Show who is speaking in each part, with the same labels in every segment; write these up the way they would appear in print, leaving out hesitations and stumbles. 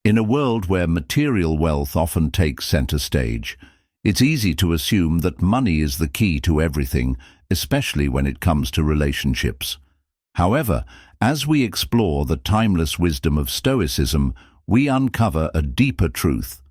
Speaker 1: In a world where material wealth often takes center stage, it's easy to assume that money is the key to everything, especially when it comes to relationships. However, as we explore the timeless wisdom of Stoicism, we uncover a deeper truth.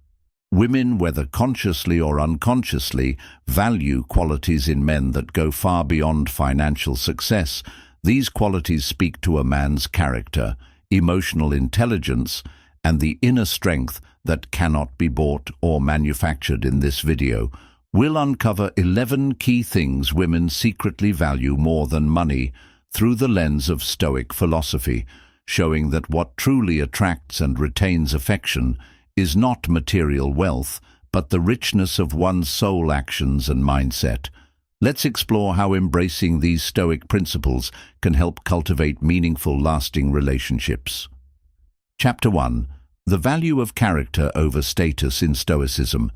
Speaker 1: Women, whether consciously or unconsciously, value qualities in men that go far beyond financial success. These qualities speak to a man's character, emotional intelligence, and the inner strength that cannot be bought or manufactured. In this video, we'll uncover 11 key things women secretly value more than money through the lens of Stoic philosophy, showing that what truly attracts and retains affection is not material wealth, but the richness of one's soul, actions, and mindset. Let's explore how embracing these Stoic principles can help cultivate meaningful, lasting relationships. Chapter 1. The value of character over status in Stoicism.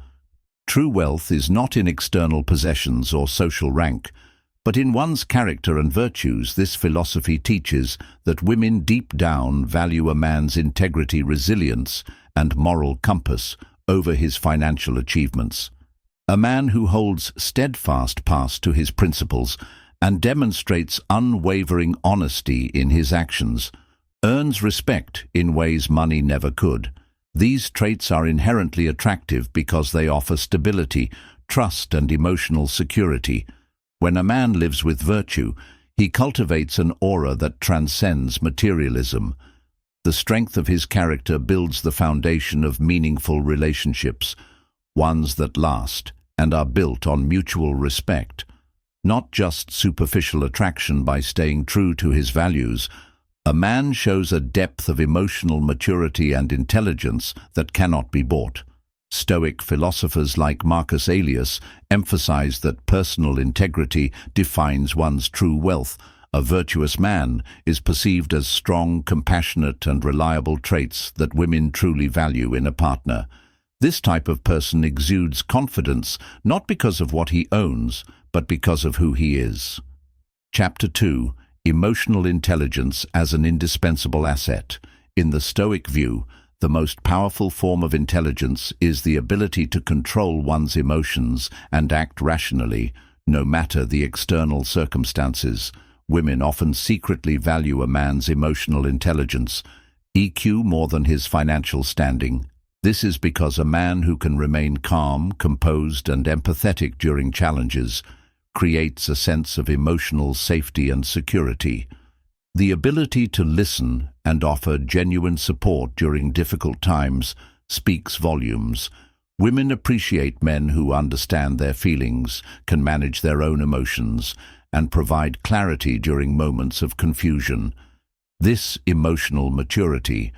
Speaker 1: True wealth is not in external possessions or social rank, but in one's character and virtues. This philosophy teaches that women deep down value a man's integrity, resilience, and moral compass over his financial achievements. A man who holds steadfast fast to his principles and demonstrates unwavering honesty in his actions earns respect in ways money never could. These traits are inherently attractive because they offer stability, trust, and emotional security. When a man lives with virtue, he cultivates an aura that transcends materialism. The strength of his character builds the foundation of meaningful relationships, ones that last and are built on mutual respect, not just superficial attraction. By staying true to his values, a man shows a depth of emotional maturity and intelligence that cannot be bought. Stoic philosophers like Marcus Aurelius emphasize that personal integrity defines one's true wealth. A virtuous man is perceived as strong, compassionate, and reliable traits that women truly value in a partner. This type of person exudes confidence not because of what he owns, but because of who he is. Chapter 2. Emotional intelligence as an indispensable asset. In the Stoic view, the most powerful form of intelligence is the ability to control one's emotions and act rationally, no matter the external circumstances. Women often secretly value a man's emotional intelligence, EQ, more than his financial standing. This is because a man who can remain calm, composed, and empathetic during challenges creates a sense of emotional safety and security. The ability to listen and offer genuine support during difficult times speaks volumes. Women appreciate men who understand their feelings, can manage their own emotions, and provide clarity during moments of confusion. This emotional maturity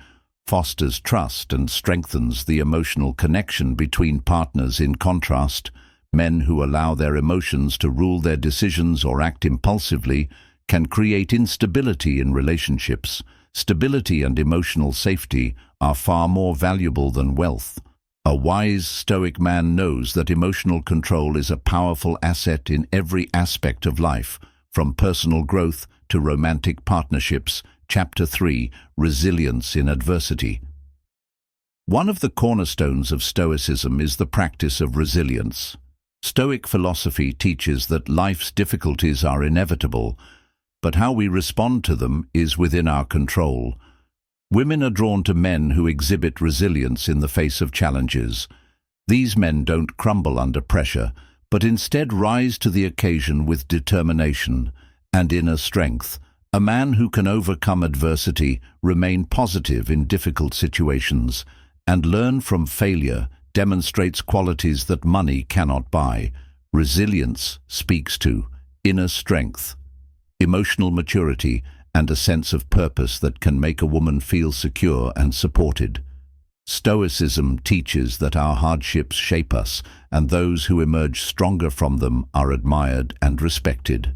Speaker 1: fosters trust and strengthens the emotional connection between partners. In contrast, men who allow their emotions to rule their decisions or act impulsively can create instability in relationships. Stability and emotional safety are far more valuable than wealth. A wise Stoic man knows that emotional control is a powerful asset in every aspect of life, from personal growth to romantic partnerships. Chapter 3. Resilience in adversity. One of the cornerstones of Stoicism is the practice of resilience. Stoic philosophy teaches that life's difficulties are inevitable, but how we respond to them is within our control. Women are drawn to men who exhibit resilience in the face of challenges. These men don't crumble under pressure, but instead rise to the occasion with determination and inner strength. A man who can overcome adversity, remain positive in difficult situations, and learn from failure demonstrates qualities that money cannot buy. Resilience speaks to inner strength, emotional maturity, and a sense of purpose that can make a woman feel secure and supported. Stoicism teaches that our hardships shape us, and those who emerge stronger from them are admired and respected.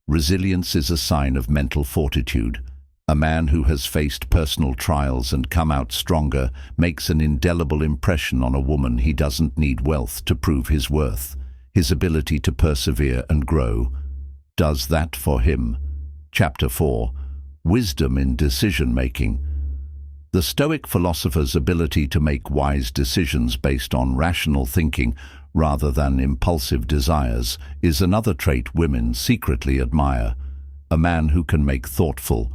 Speaker 1: Resilience is a sign of mental fortitude. A man who has faced personal trials and come out stronger makes an indelible impression on a woman. He doesn't need wealth to prove his worth. His ability to persevere and grow does that for him. Chapter 4. Wisdom in decision-making. The Stoic philosopher's ability to make wise decisions based on rational thinking rather than impulsive desires is another trait women secretly admire. A man who can make thoughtful,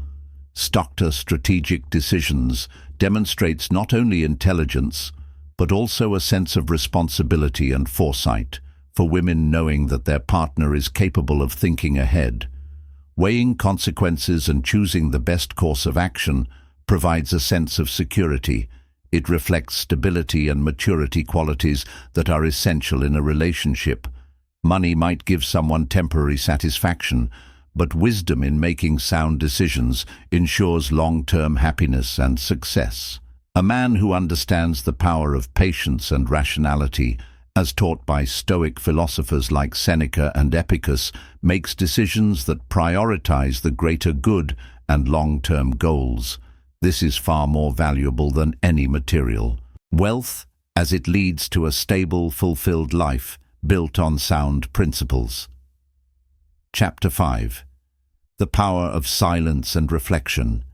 Speaker 1: strategic decisions demonstrates not only intelligence, but also a sense of responsibility and foresight. For women, knowing that their partner is capable of thinking ahead, weighing consequences and choosing the best course of action provides a sense of security. It reflects stability and maturity, qualities that are essential in a relationship. Money might give someone temporary satisfaction, but wisdom in making sound decisions ensures long-term happiness and success. A man who understands the power of patience and rationality, as taught by Stoic philosophers like Seneca and Epicurus, makes decisions that prioritize the greater good and long-term goals. This is far more valuable than any material wealth, as it leads to a stable, fulfilled life built on sound principles. Chapter 5. The power of silence and reflection.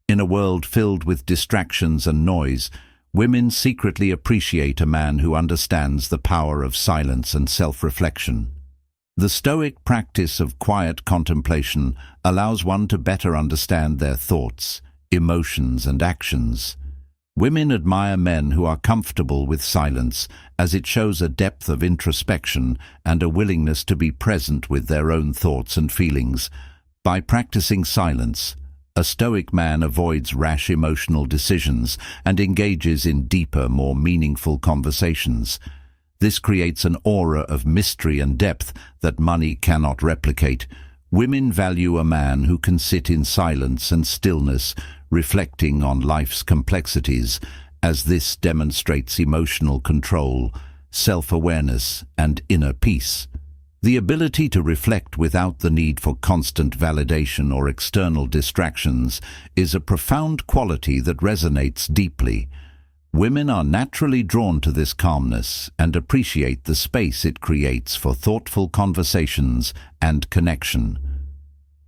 Speaker 1: In a world filled with distractions and noise, women secretly appreciate a man who understands the power of silence and self-reflection. The Stoic practice of quiet contemplation allows one to better understand their thoughts, emotions, and actions. Women admire men who are comfortable with silence, as it shows a depth of introspection and a willingness to be present with their own thoughts and feelings. By practicing silence, a Stoic man avoids rash emotional decisions and engages in deeper, more meaningful conversations. This creates an aura of mystery and depth that money cannot replicate. Women value a man who can sit in silence and stillness, reflecting on life's complexities, as this demonstrates emotional control, self-awareness, and inner peace. The ability to reflect without the need for constant validation or external distractions is a profound quality that resonates deeply. Women are naturally drawn to this calmness and appreciate the space it creates for thoughtful conversations and connection.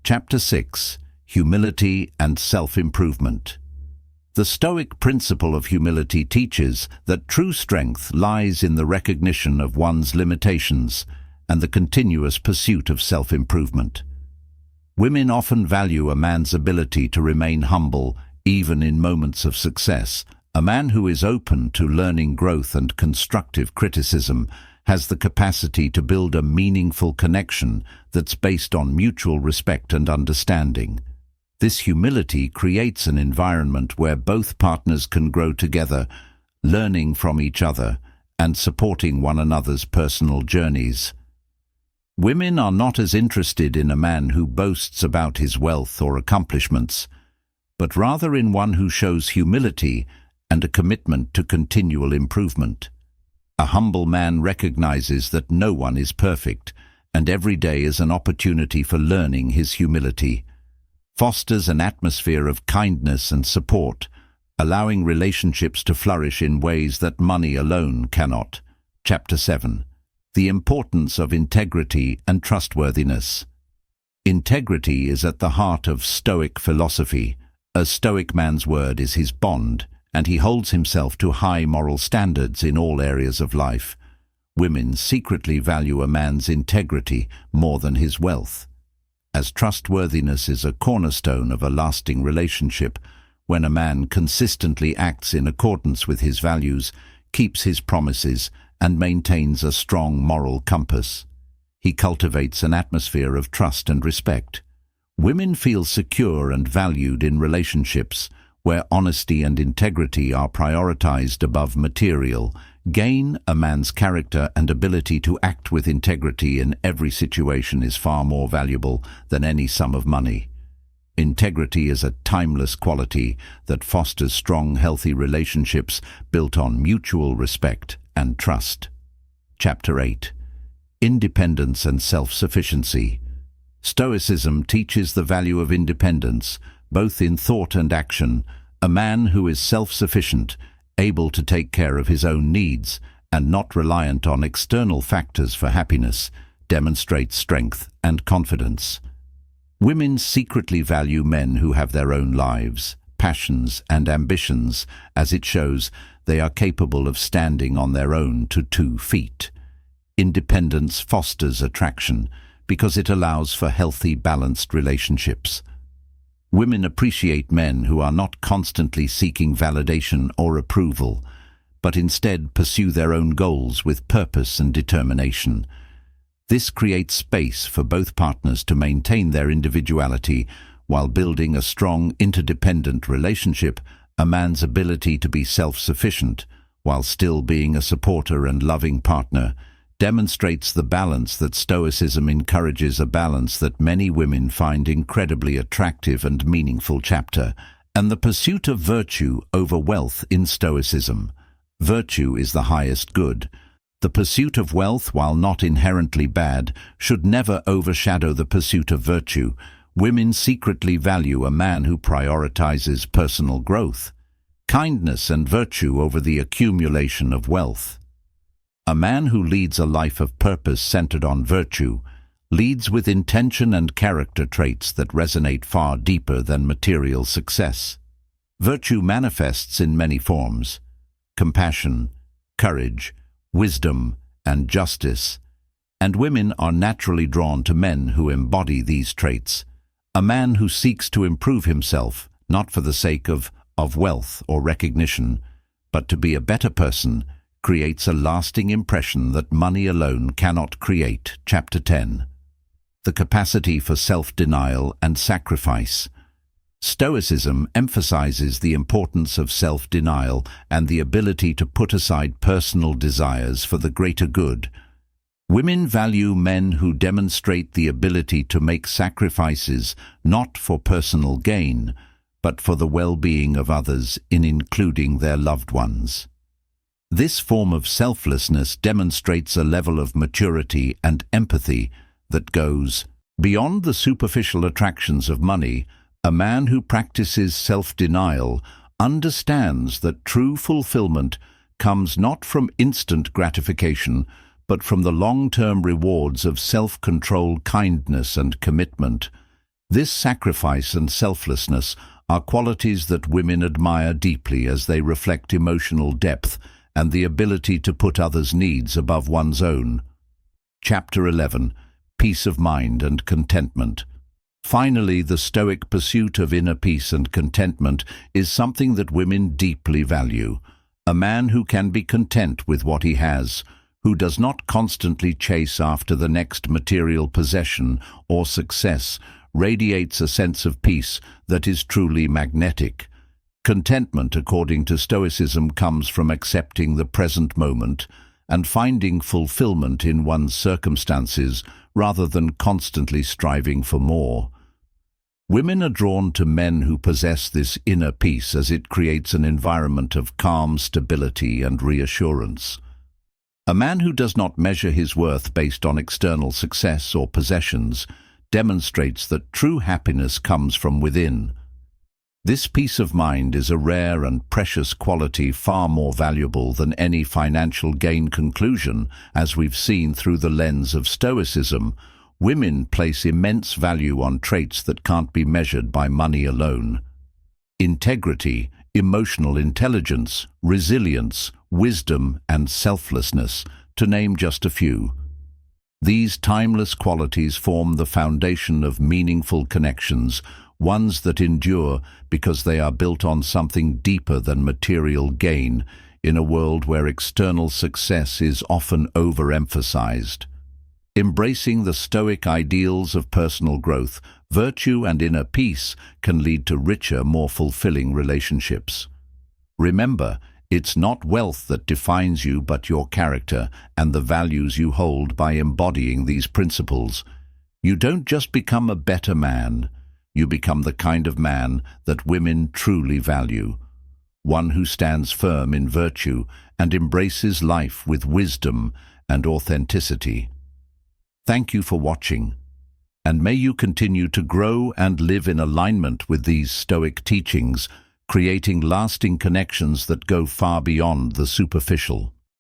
Speaker 1: Chapter 6. Humility and Self-Improvement. The Stoic principle of humility teaches that true strength lies in the recognition of one's limitations and the continuous pursuit of self-improvement. Women often value a man's ability to remain humble even in moments of success. A man who is open to learning, growth, and constructive criticism has the capacity to build a meaningful connection that's based on mutual respect and understanding. This humility creates an environment where both partners can grow together, learning from each other and supporting one another's personal journeys. Women are not as interested in a man who boasts about his wealth or accomplishments, but rather in one who shows humility and a commitment to continual improvement. A humble man recognizes that no one is perfect, and every day is an opportunity for learning. His humility fosters an atmosphere of kindness and support, allowing relationships to flourish in ways that money alone cannot. Chapter 7. The importance of integrity and trustworthiness. Integrity is at the heart of Stoic philosophy. A Stoic man's word is his bond, and he holds himself to high moral standards in all areas of life. Women secretly value a man's integrity more than his wealth, as trustworthiness is a cornerstone of a lasting relationship. When a man consistently acts in accordance with his values, keeps his promises, and maintains a strong moral compass, he cultivates an atmosphere of trust and respect. Women feel secure and valued in relationships where honesty and integrity are prioritized above material gain. A man's character and ability to act with integrity in every situation is far more valuable than any sum of money. Integrity is a timeless quality that fosters strong, healthy relationships built on mutual respect and trust. Chapter 8. Independence and Self-Sufficiency. Stoicism teaches the value of independence, both in thought and action. A man who is self-sufficient, able to take care of his own needs, and not reliant on external factors for happiness, demonstrates strength and confidence. Women secretly value men who have their own lives, passions, and ambitions, as it shows they are capable of standing on their own 2 feet. Independence fosters attraction because it allows for healthy, balanced relationships. Women appreciate men who are not constantly seeking validation or approval, but instead pursue their own goals with purpose and determination. This creates space for both partners to maintain their individuality while building a strong, interdependent relationship. A man's ability to be self-sufficient, while still being a supporter and loving partner, demonstrates the balance that Stoicism encourages, a balance that many women find incredibly attractive and meaningful. Chapter and the pursuit of virtue over wealth in Stoicism. Virtue is the highest good. The pursuit of wealth, while not inherently bad, should never overshadow the pursuit of virtue. Women secretly value a man who prioritizes personal growth, kindness, and virtue over the accumulation of wealth. A man who leads a life of purpose centered on virtue leads with intention and character traits that resonate far deeper than material success. Virtue manifests in many forms: compassion, courage, wisdom, and justice, and women are naturally drawn to men who embody these traits. A man who seeks to improve himself, not for the sake of wealth or recognition, but to be a better person, creates a lasting impression that money alone cannot create. Chapter 10. The capacity for self-denial and sacrifice. Stoicism emphasizes the importance of self-denial and the ability to put aside personal desires for the greater good. Women value men who demonstrate the ability to make sacrifices not for personal gain, but for the well-being of others, including their loved ones. This form of selflessness demonstrates a level of maturity and empathy that goes beyond the superficial attractions of money. A man who practices self-denial understands that true fulfillment comes not from instant gratification, but from the long-term rewards of self-control, kindness, and commitment. This sacrifice and selflessness are qualities that women admire deeply, as they reflect emotional depth and the ability to put others' needs above one's own. Chapter 11. Peace of mind and contentment. Finally, the Stoic pursuit of inner peace and contentment is something that women deeply value. A man who can be content with what he has, who does not constantly chase after the next material possession or success, radiates a sense of peace that is truly magnetic. Contentment, according to Stoicism, comes from accepting the present moment and finding fulfillment in one's circumstances rather than constantly striving for more. Women are drawn to men who possess this inner peace, as it creates an environment of calm stability and reassurance. A man who does not measure his worth based on external success or possessions demonstrates that true happiness comes from within. This peace of mind is a rare and precious quality, far more valuable than any financial gain. Conclusion. As we've seen through the lens of Stoicism, women place immense value on traits that can't be measured by money alone: integrity, emotional intelligence, resilience, wisdom, and selflessness, to name just a few. These timeless qualities form the foundation of meaningful connections, ones that endure because they are built on something deeper than material gain, in a world where external success is often overemphasized. Embracing the Stoic ideals of personal growth, virtue, and inner peace can lead to richer, more fulfilling relationships. Remember, it's not wealth that defines you, but your character and the values you hold. By embodying these principles, you don't just become a better man, you become the kind of man that women truly value, one who stands firm in virtue and embraces life with wisdom and authenticity. Thank you for watching, and may you continue to grow and live in alignment with these Stoic teachings, creating lasting connections that go far beyond the superficial.